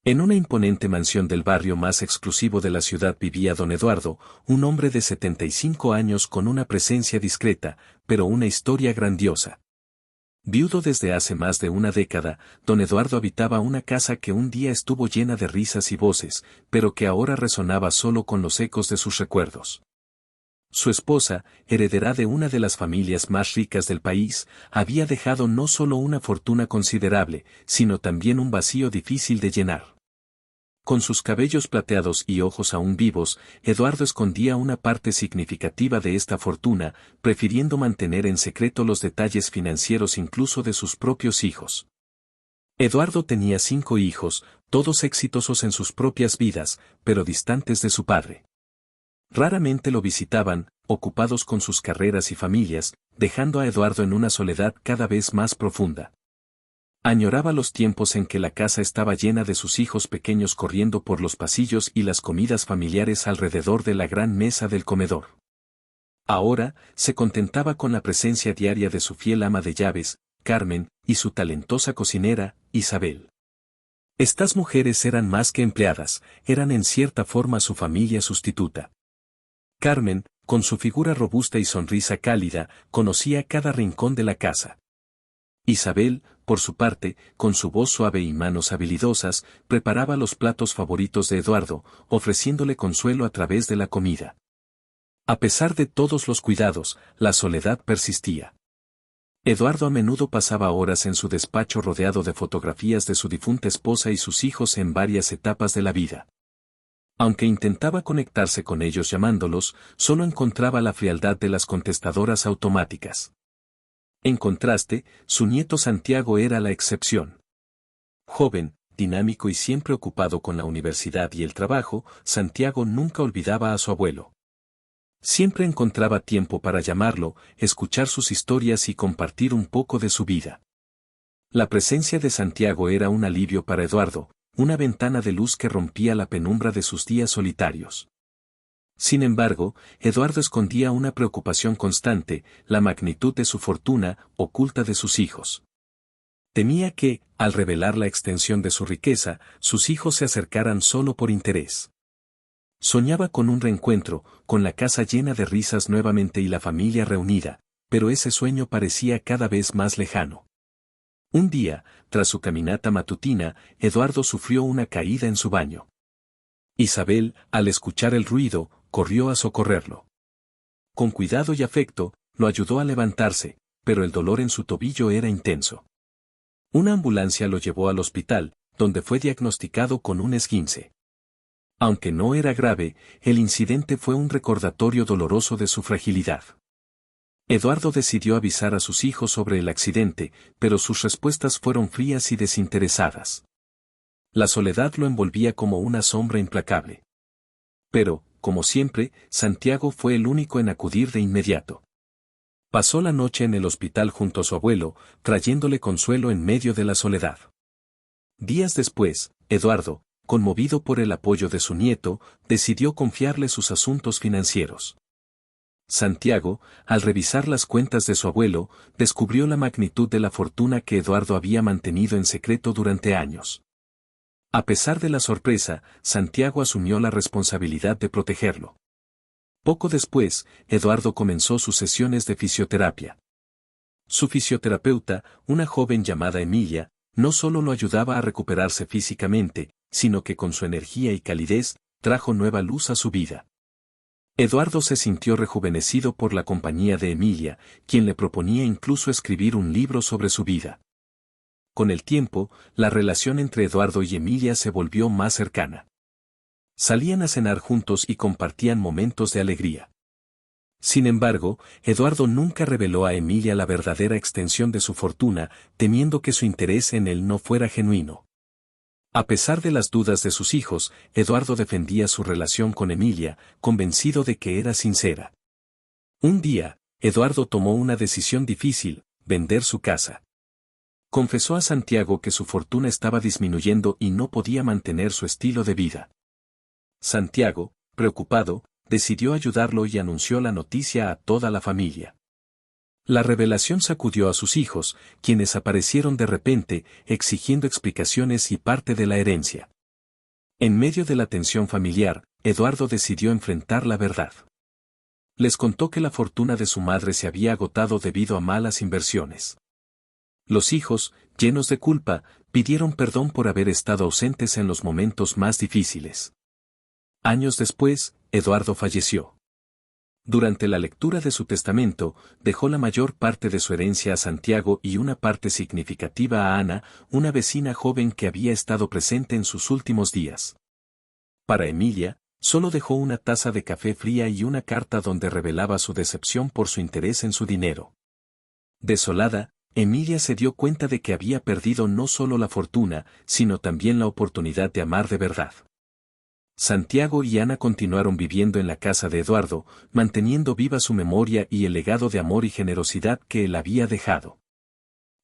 En una imponente mansión del barrio más exclusivo de la ciudad vivía don Eduardo, un hombre de 75 años con una presencia discreta, pero una historia grandiosa. Viudo desde hace más de una década, don Eduardo habitaba una casa que un día estuvo llena de risas y voces, pero que ahora resonaba solo con los ecos de sus recuerdos. Su esposa, heredera de una de las familias más ricas del país, había dejado no solo una fortuna considerable, sino también un vacío difícil de llenar. Con sus cabellos plateados y ojos aún vivos, Eduardo escondía una parte significativa de esta fortuna, prefiriendo mantener en secreto los detalles financieros incluso de sus propios hijos. Eduardo tenía 5 hijos, todos exitosos en sus propias vidas, pero distantes de su padre. Raramente lo visitaban, ocupados con sus carreras y familias, dejando a Eduardo en una soledad cada vez más profunda. Añoraba los tiempos en que la casa estaba llena de sus hijos pequeños corriendo por los pasillos y las comidas familiares alrededor de la gran mesa del comedor. Ahora, se contentaba con la presencia diaria de su fiel ama de llaves, Carmen, y su talentosa cocinera, Isabel. Estas mujeres eran más que empleadas, eran en cierta forma su familia sustituta. Carmen, con su figura robusta y sonrisa cálida, conocía cada rincón de la casa. Isabel, por su parte, con su voz suave y manos habilidosas, preparaba los platos favoritos de Eduardo, ofreciéndole consuelo a través de la comida. A pesar de todos los cuidados, la soledad persistía. Eduardo a menudo pasaba horas en su despacho rodeado de fotografías de su difunta esposa y sus hijos en varias etapas de la vida. Aunque intentaba conectarse con ellos llamándolos, solo encontraba la frialdad de las contestadoras automáticas. En contraste, su nieto Santiago era la excepción. Joven, dinámico y siempre ocupado con la universidad y el trabajo, Santiago nunca olvidaba a su abuelo. Siempre encontraba tiempo para llamarlo, escuchar sus historias y compartir un poco de su vida. La presencia de Santiago era un alivio para Eduardo, una ventana de luz que rompía la penumbra de sus días solitarios. Sin embargo, Eduardo escondía una preocupación constante, la magnitud de su fortuna, oculta de sus hijos. Temía que, al revelar la extensión de su riqueza, sus hijos se acercaran solo por interés. Soñaba con un reencuentro, con la casa llena de risas nuevamente y la familia reunida, pero ese sueño parecía cada vez más lejano. Un día, tras su caminata matutina, Eduardo sufrió una caída en su baño. Isabel, al escuchar el ruido, corrió a socorrerlo. Con cuidado y afecto, lo ayudó a levantarse, pero el dolor en su tobillo era intenso. Una ambulancia lo llevó al hospital, donde fue diagnosticado con un esguince. Aunque no era grave, el incidente fue un recordatorio doloroso de su fragilidad. Eduardo decidió avisar a sus hijos sobre el accidente, pero sus respuestas fueron frías y desinteresadas. La soledad lo envolvía como una sombra implacable. Pero, como siempre, Santiago fue el único en acudir de inmediato. Pasó la noche en el hospital junto a su abuelo, trayéndole consuelo en medio de la soledad. Días después, Eduardo, conmovido por el apoyo de su nieto, decidió confiarle sus asuntos financieros. Santiago, al revisar las cuentas de su abuelo, descubrió la magnitud de la fortuna que Eduardo había mantenido en secreto durante años. A pesar de la sorpresa, Santiago asumió la responsabilidad de protegerlo. Poco después, Eduardo comenzó sus sesiones de fisioterapia. Su fisioterapeuta, una joven llamada Emilia, no solo lo ayudaba a recuperarse físicamente, sino que con su energía y calidez, trajo nueva luz a su vida. Eduardo se sintió rejuvenecido por la compañía de Emilia, quien le proponía incluso escribir un libro sobre su vida. Con el tiempo, la relación entre Eduardo y Emilia se volvió más cercana. Salían a cenar juntos y compartían momentos de alegría. Sin embargo, Eduardo nunca reveló a Emilia la verdadera extensión de su fortuna, temiendo que su interés en él no fuera genuino. A pesar de las dudas de sus hijos, Eduardo defendía su relación con Emilia, convencido de que era sincera. Un día, Eduardo tomó una decisión difícil: vender su casa. Confesó a Santiago que su fortuna estaba disminuyendo y no podía mantener su estilo de vida. Santiago, preocupado, decidió ayudarlo y anunció la noticia a toda la familia. La revelación sacudió a sus hijos, quienes aparecieron de repente, exigiendo explicaciones y parte de la herencia. En medio de la tensión familiar, Eduardo decidió enfrentar la verdad. Les contó que la fortuna de su madre se había agotado debido a malas inversiones. Los hijos, llenos de culpa, pidieron perdón por haber estado ausentes en los momentos más difíciles. Años después, Eduardo falleció. Durante la lectura de su testamento, dejó la mayor parte de su herencia a Santiago y una parte significativa a Ana, una vecina joven que había estado presente en sus últimos días. Para Emilia, solo dejó una taza de café fría y una carta donde revelaba su decepción por su interés en su dinero. Desolada, Emilia se dio cuenta de que había perdido no solo la fortuna, sino también la oportunidad de amar de verdad. Santiago y Ana continuaron viviendo en la casa de Eduardo, manteniendo viva su memoria y el legado de amor y generosidad que él había dejado.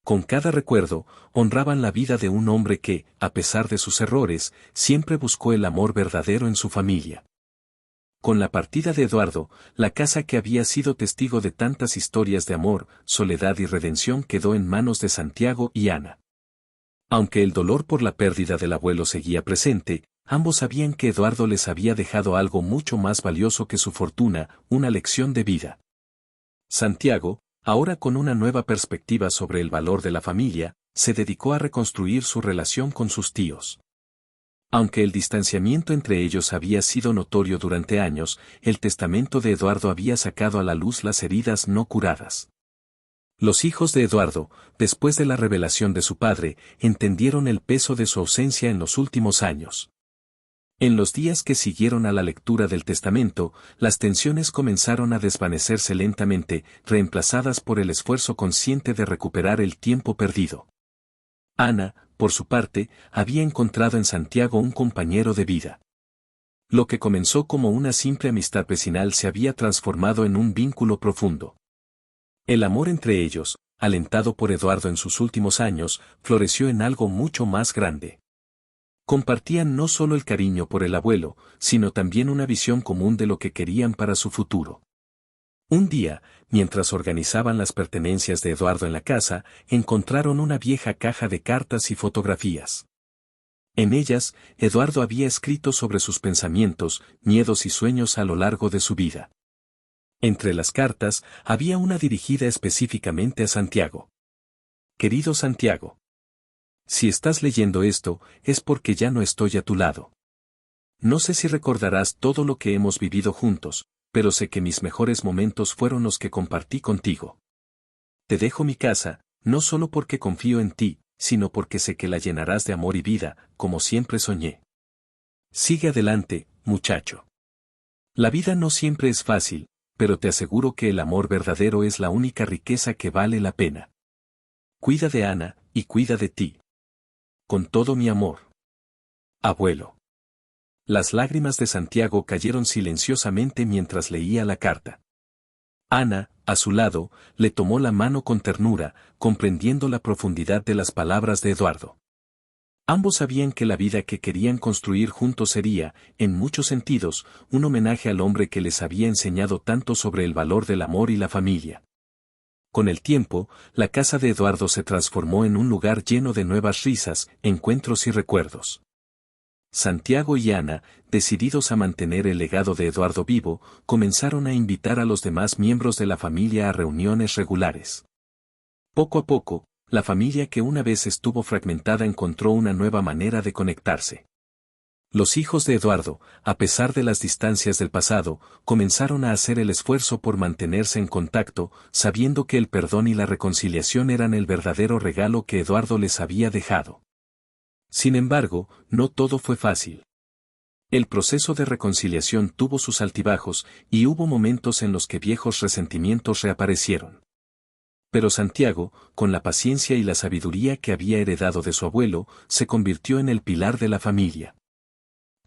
Con cada recuerdo, honraban la vida de un hombre que, a pesar de sus errores, siempre buscó el amor verdadero en su familia. Con la partida de Eduardo, la casa que había sido testigo de tantas historias de amor, soledad y redención quedó en manos de Santiago y Ana. Aunque el dolor por la pérdida del abuelo seguía presente, ambos sabían que Eduardo les había dejado algo mucho más valioso que su fortuna, una lección de vida. Santiago, ahora con una nueva perspectiva sobre el valor de la familia, se dedicó a reconstruir su relación con sus tíos. Aunque el distanciamiento entre ellos había sido notorio durante años, el testamento de Eduardo había sacado a la luz las heridas no curadas. Los hijos de Eduardo, después de la revelación de su padre, entendieron el peso de su ausencia en los últimos años. En los días que siguieron a la lectura del testamento, las tensiones comenzaron a desvanecerse lentamente, reemplazadas por el esfuerzo consciente de recuperar el tiempo perdido. Ana, por su parte, había encontrado en Santiago un compañero de vida. Lo que comenzó como una simple amistad vecinal se había transformado en un vínculo profundo. El amor entre ellos, alentado por Eduardo en sus últimos años, floreció en algo mucho más grande. Compartían no solo el cariño por el abuelo, sino también una visión común de lo que querían para su futuro. Un día, mientras organizaban las pertenencias de Eduardo en la casa, encontraron una vieja caja de cartas y fotografías. En ellas, Eduardo había escrito sobre sus pensamientos, miedos y sueños a lo largo de su vida. Entre las cartas, había una dirigida específicamente a Santiago. Querido Santiago, si estás leyendo esto, es porque ya no estoy a tu lado. No sé si recordarás todo lo que hemos vivido juntos, pero sé que mis mejores momentos fueron los que compartí contigo. Te dejo mi casa, no solo porque confío en ti, sino porque sé que la llenarás de amor y vida, como siempre soñé. Sigue adelante, muchacho. La vida no siempre es fácil, pero te aseguro que el amor verdadero es la única riqueza que vale la pena. Cuida de Ana, y cuida de ti. Con todo mi amor. Abuelo. Las lágrimas de Santiago cayeron silenciosamente mientras leía la carta. Ana, a su lado, le tomó la mano con ternura, comprendiendo la profundidad de las palabras de Eduardo. Ambos sabían que la vida que querían construir juntos sería, en muchos sentidos, un homenaje al hombre que les había enseñado tanto sobre el valor del amor y la familia. Con el tiempo, la casa de Eduardo se transformó en un lugar lleno de nuevas risas, encuentros y recuerdos. Santiago y Ana, decididos a mantener el legado de Eduardo vivo, comenzaron a invitar a los demás miembros de la familia a reuniones regulares. Poco a poco, la familia que una vez estuvo fragmentada encontró una nueva manera de conectarse. Los hijos de Eduardo, a pesar de las distancias del pasado, comenzaron a hacer el esfuerzo por mantenerse en contacto, sabiendo que el perdón y la reconciliación eran el verdadero regalo que Eduardo les había dejado. Sin embargo, no todo fue fácil. El proceso de reconciliación tuvo sus altibajos, y hubo momentos en los que viejos resentimientos reaparecieron. Pero Santiago, con la paciencia y la sabiduría que había heredado de su abuelo, se convirtió en el pilar de la familia.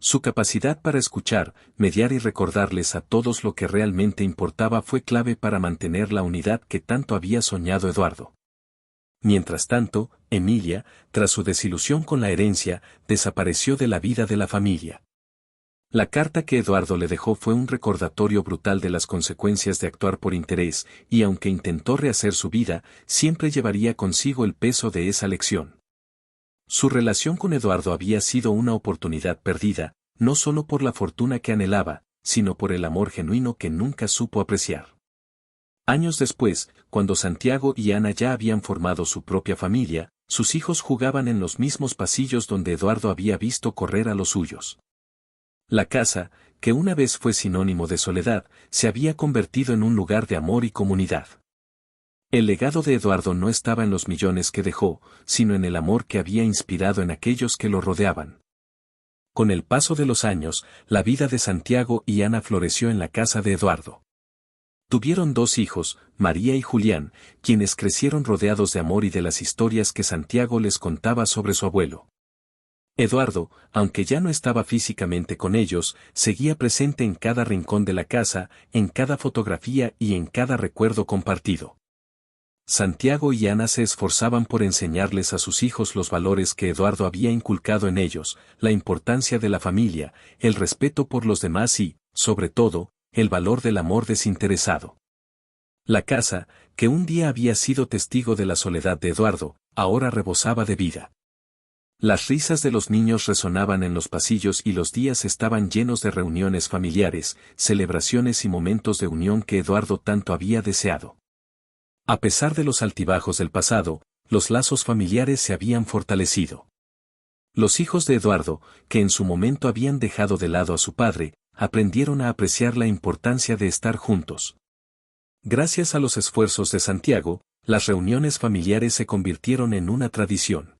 Su capacidad para escuchar, mediar y recordarles a todos lo que realmente importaba fue clave para mantener la unidad que tanto había soñado Eduardo. Mientras tanto, Emilia, tras su desilusión con la herencia, desapareció de la vida de la familia. La carta que Eduardo le dejó fue un recordatorio brutal de las consecuencias de actuar por interés, y aunque intentó rehacer su vida, siempre llevaría consigo el peso de esa lección. Su relación con Eduardo había sido una oportunidad perdida, no solo por la fortuna que anhelaba, sino por el amor genuino que nunca supo apreciar. Años después, cuando Santiago y Ana ya habían formado su propia familia, sus hijos jugaban en los mismos pasillos donde Eduardo había visto correr a los suyos. La casa, que una vez fue sinónimo de soledad, se había convertido en un lugar de amor y comunidad. El legado de Eduardo no estaba en los millones que dejó, sino en el amor que había inspirado en aquellos que lo rodeaban. Con el paso de los años, la vida de Santiago y Ana floreció en la casa de Eduardo. Tuvieron 2 hijos, María y Julián, quienes crecieron rodeados de amor y de las historias que Santiago les contaba sobre su abuelo. Eduardo, aunque ya no estaba físicamente con ellos, seguía presente en cada rincón de la casa, en cada fotografía y en cada recuerdo compartido. Santiago y Ana se esforzaban por enseñarles a sus hijos los valores que Eduardo había inculcado en ellos, la importancia de la familia, el respeto por los demás y, sobre todo, el valor del amor desinteresado. La casa, que un día había sido testigo de la soledad de Eduardo, ahora rebosaba de vida. Las risas de los niños resonaban en los pasillos y los días estaban llenos de reuniones familiares, celebraciones y momentos de unión que Eduardo tanto había deseado. A pesar de los altibajos del pasado, los lazos familiares se habían fortalecido. Los hijos de Eduardo, que en su momento habían dejado de lado a su padre, aprendieron a apreciar la importancia de estar juntos. Gracias a los esfuerzos de Santiago, las reuniones familiares se convirtieron en una tradición.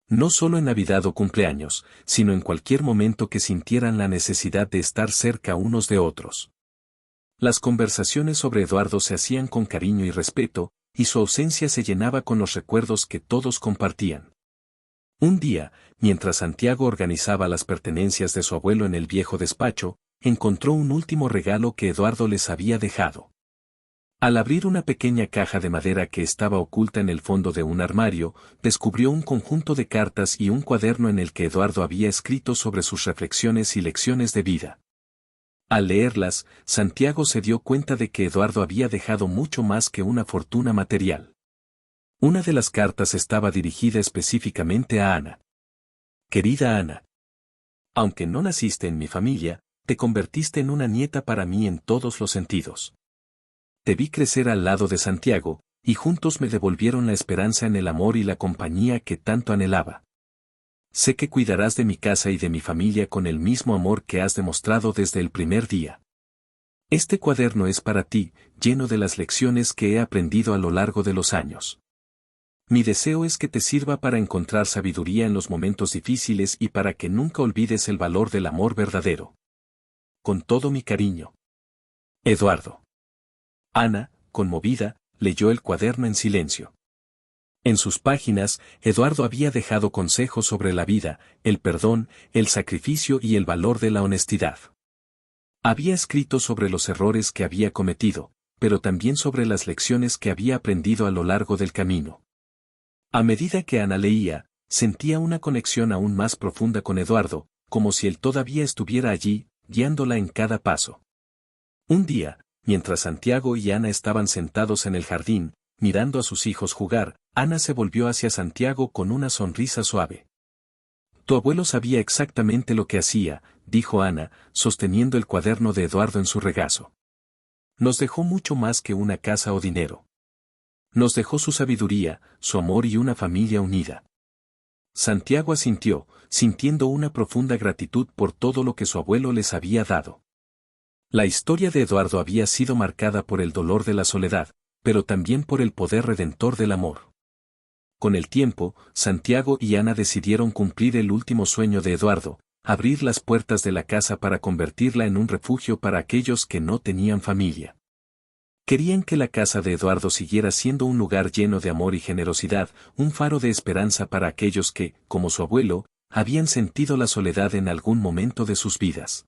No solo en Navidad o cumpleaños, sino en cualquier momento que sintieran la necesidad de estar cerca unos de otros. Las conversaciones sobre Eduardo se hacían con cariño y respeto, y su ausencia se llenaba con los recuerdos que todos compartían. Un día, mientras Santiago organizaba las pertenencias de su abuelo en el viejo despacho, encontró un último regalo que Eduardo les había dejado. Al abrir una pequeña caja de madera que estaba oculta en el fondo de un armario, descubrió un conjunto de cartas y un cuaderno en el que Eduardo había escrito sobre sus reflexiones y lecciones de vida. Al leerlas, Santiago se dio cuenta de que Eduardo había dejado mucho más que una fortuna material. Una de las cartas estaba dirigida específicamente a Ana. Querida Ana, aunque no naciste en mi familia, te convertiste en una nieta para mí en todos los sentidos. Te vi crecer al lado de Santiago, y juntos me devolvieron la esperanza en el amor y la compañía que tanto anhelaba. Sé que cuidarás de mi casa y de mi familia con el mismo amor que has demostrado desde el primer día. Este cuaderno es para ti, lleno de las lecciones que he aprendido a lo largo de los años. Mi deseo es que te sirva para encontrar sabiduría en los momentos difíciles y para que nunca olvides el valor del amor verdadero. Con todo mi cariño. Eduardo. Ana, conmovida, leyó el cuaderno en silencio. En sus páginas, Eduardo había dejado consejos sobre la vida, el perdón, el sacrificio y el valor de la honestidad. Había escrito sobre los errores que había cometido, pero también sobre las lecciones que había aprendido a lo largo del camino. A medida que Ana leía, sentía una conexión aún más profunda con Eduardo, como si él todavía estuviera allí, guiándola en cada paso. Un día, mientras Santiago y Ana estaban sentados en el jardín, mirando a sus hijos jugar, Ana se volvió hacia Santiago con una sonrisa suave. Tu abuelo sabía exactamente lo que hacía, dijo Ana, sosteniendo el cuaderno de Eduardo en su regazo. Nos dejó mucho más que una casa o dinero. Nos dejó su sabiduría, su amor y una familia unida. Santiago asintió, sintiendo una profunda gratitud por todo lo que su abuelo les había dado. La historia de Eduardo había sido marcada por el dolor de la soledad, pero también por el poder redentor del amor. Con el tiempo, Santiago y Ana decidieron cumplir el último sueño de Eduardo, abrir las puertas de la casa para convertirla en un refugio para aquellos que no tenían familia. Querían que la casa de Eduardo siguiera siendo un lugar lleno de amor y generosidad, un faro de esperanza para aquellos que, como su abuelo, habían sentido la soledad en algún momento de sus vidas.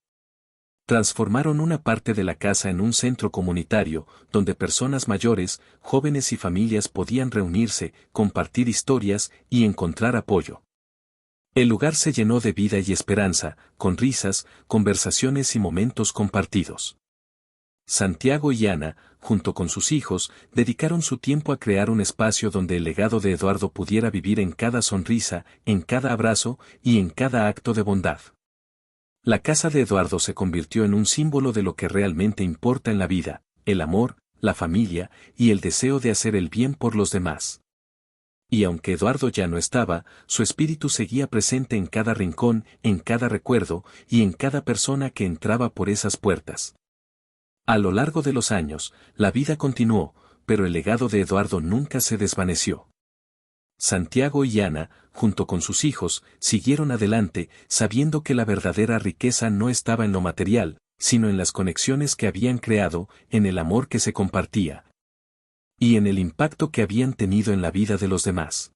Transformaron una parte de la casa en un centro comunitario, donde personas mayores, jóvenes y familias podían reunirse, compartir historias y encontrar apoyo. El lugar se llenó de vida y esperanza, con risas, conversaciones y momentos compartidos. Santiago y Ana, junto con sus hijos, dedicaron su tiempo a crear un espacio donde el legado de Eduardo pudiera vivir en cada sonrisa, en cada abrazo y en cada acto de bondad. La casa de Eduardo se convirtió en un símbolo de lo que realmente importa en la vida, el amor, la familia y el deseo de hacer el bien por los demás. Y aunque Eduardo ya no estaba, su espíritu seguía presente en cada rincón, en cada recuerdo y en cada persona que entraba por esas puertas. A lo largo de los años, la vida continuó, pero el legado de Eduardo nunca se desvaneció. Santiago y Ana, junto con sus hijos, siguieron adelante, sabiendo que la verdadera riqueza no estaba en lo material, sino en las conexiones que habían creado, en el amor que se compartía y en el impacto que habían tenido en la vida de los demás.